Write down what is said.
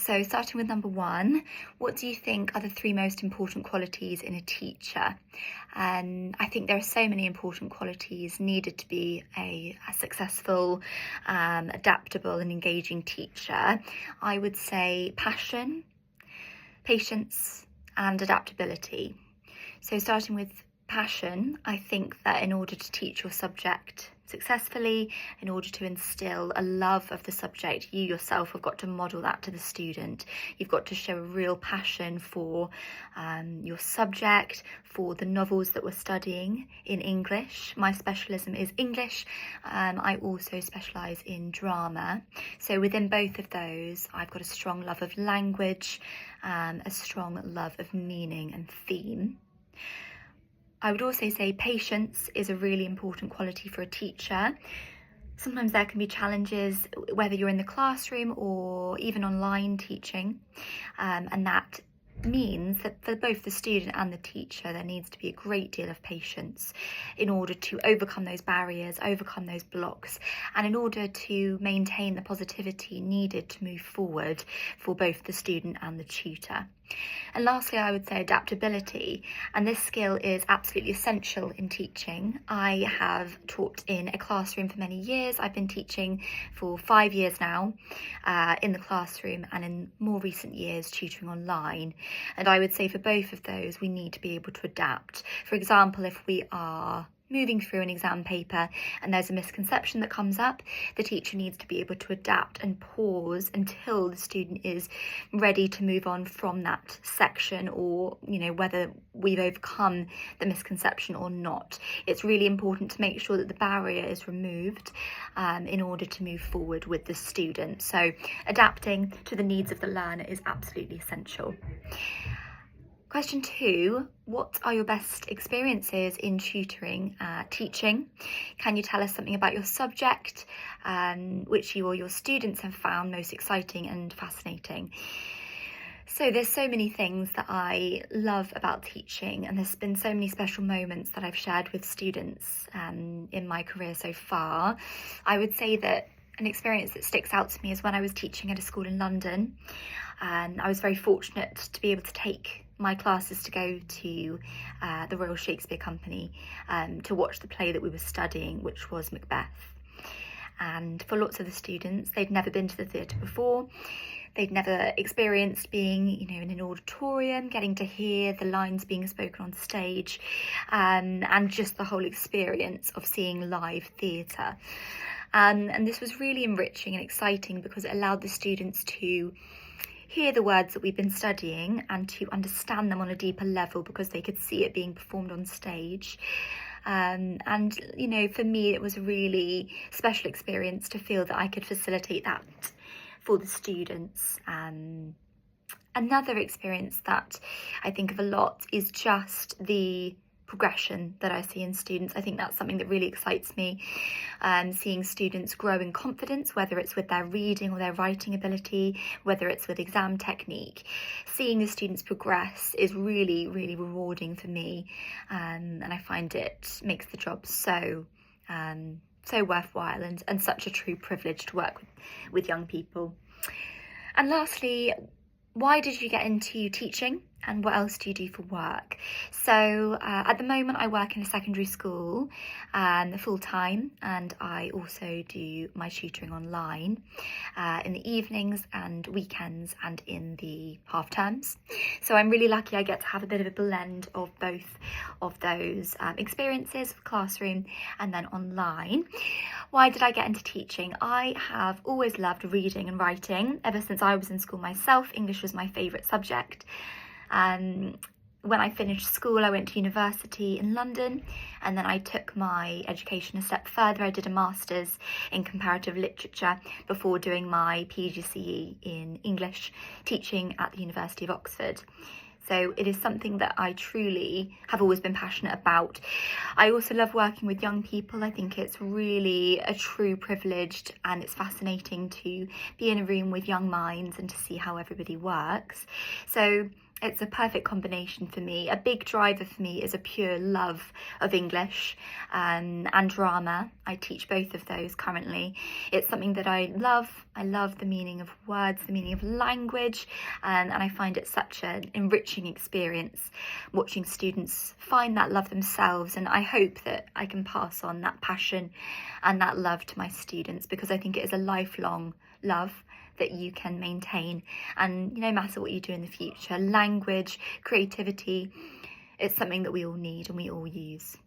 So starting with number one, what do you think are the three most important qualities in a teacher? And I think there are so many important qualities needed to be a successful, adaptable and engaging teacher. I would say passion, patience and adaptability. So starting with passion, I think that in order to teach your subject successfully, in order to instill a love of the subject, you yourself have got to model that to the student. You've got to show a real passion for your subject, for the novels that we're studying in English. My specialism is English. I also specialise in drama. So within both of those, I've got a strong love of language, a strong love of meaning and theme. I would also say patience is a really important quality for a teacher. Sometimes there can be challenges, whether you're in the classroom or even online teaching, and that means that for both the student and the teacher there needs to be a great deal of patience in order to overcome those barriers, overcome those blocks, and in order to maintain the positivity needed to move forward for both the student and the tutor. And lastly, I would say adaptability, and this skill is absolutely essential in teaching. I have taught in a classroom for many years. I've been teaching for 5 years now in the classroom, and in more recent years tutoring online. And I would say for both of those we need to be able to adapt. For example, if we are moving through an exam paper and there's a misconception that comes up, the teacher needs to be able to adapt and pause until the student is ready to move on from that section, or whether we've overcome the misconception or not. It's really important to make sure that the barrier is removed in order to move forward with the student. So adapting to the needs of the learner is absolutely essential. Question 2, what are your best experiences in tutoring, teaching? Can you tell us something about your subject, which you or your students have found most exciting and fascinating? So there's so many things that I love about teaching, and there's been so many special moments that I've shared with students in my career so far. I would say that an experience that sticks out to me is when I was teaching at a school in London, and I was very fortunate to be able to take my classes to go to the Royal Shakespeare Company to watch the play that we were studying, which was Macbeth. And for lots of the students, they'd never been to the theatre before. They'd never experienced being, in an auditorium, getting to hear the lines being spoken on stage, and just the whole experience of seeing live theatre. And this was really enriching and exciting because it allowed the students to hear the words that we've been studying and to understand them on a deeper level because they could see it being performed on stage. And for me it was a really special experience to feel that I could facilitate that for the students. Another experience that I think of a lot is just the progression that I see in students. I think that's something that really excites me, seeing students grow in confidence, whether it's with their reading or their writing ability, whether it's with exam technique. Seeing the students progress is really, really rewarding for me, and I find it makes the job so worthwhile and such a true privilege to work with young people. And lastly, why did you get into teaching, and what else do you do for work? So at the moment I work in a secondary school full-time, and I also do my tutoring online in the evenings and weekends and in the half terms. So I'm really lucky I get to have a bit of a blend of both of those experiences, classroom and then online. Why did I get into teaching? I have always loved reading and writing. Ever since I was in school myself, English was my favourite subject. When I finished school, I went to university in London, and then I took my education a step further. I did a master's in comparative literature before doing my PGCE in English, teaching at the University of Oxford. So it is something that I truly have always been passionate about. I also love working with young people. I think it's really a true privilege, and it's fascinating to be in a room with young minds and to see how everybody works. So It's a perfect combination for me. A big driver for me is a pure love of English and drama. I teach both of those currently. It's something that I love. I love the meaning of words, the meaning of language, and I find it such an enriching experience watching students find that love themselves. And I hope that I can pass on that passion and that love to my students, because I think it is a lifelong love that you can maintain, and no matter what you do in the future, language, creativity, it's something that we all need and we all use.